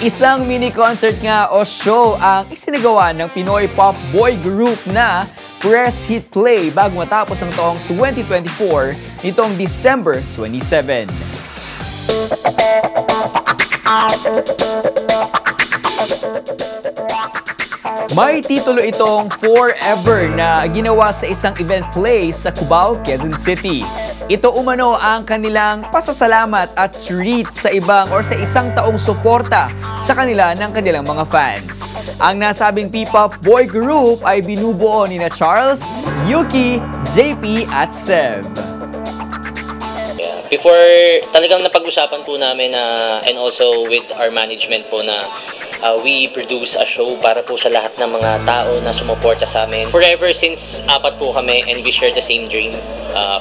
Isang mini-concert nga o show ang isinagawa ng Pinoy pop boy group na Press Hit Play bago matapos ang taong 2024 nitong December 27. May titulo itong Forever na ginawa sa isang event play sa Cubao, Quezon City. Ito umano ang kanilang pasasalamat at treat sa ibang or sa isang taong suporta sa kanila ng kanilang mga fans. Ang nasabing P-pop boy group ay binubuo ni Charles, Yuki, JP at Seb. Before, talagang napag-usapan po namin and also with our management po na we produce a show para po sa lahat ng mga tao na sumuporta sa amin. Forever, since apat po kami and we share the same dream,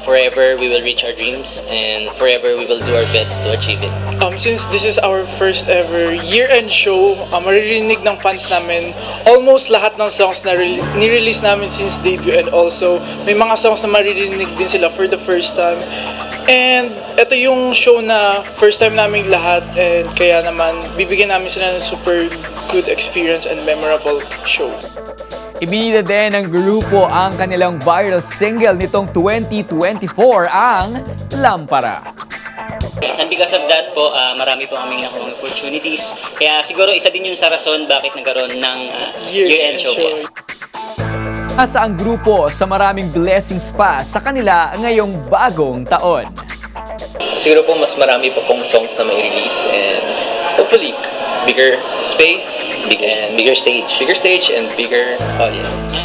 forever we will reach our dreams and forever we will do our best to achieve it. Since this is our first ever year-end show, maririnig ng fans namin almost lahat ng songs na ni-release namin since debut, and also may mga songs na maririnig din sila for the first time. And ito yung show na first time namin lahat, and kaya naman bibigyan namin sila ng super good experience and memorable show. Ibinida din ng grupo ang kanilang viral single nitong 2024, ang Lampara. And because of that po, marami po kaming nakuha opportunities. Kaya siguro isa din yun sa rason bakit nagkaroon ng year-end show po. Asa ang grupo sa maraming blessings pa sa kanila ngayong bagong taon. Siguro po mas marami pa pong songs na may release, and hopefully bigger space, bigger stage and bigger audience.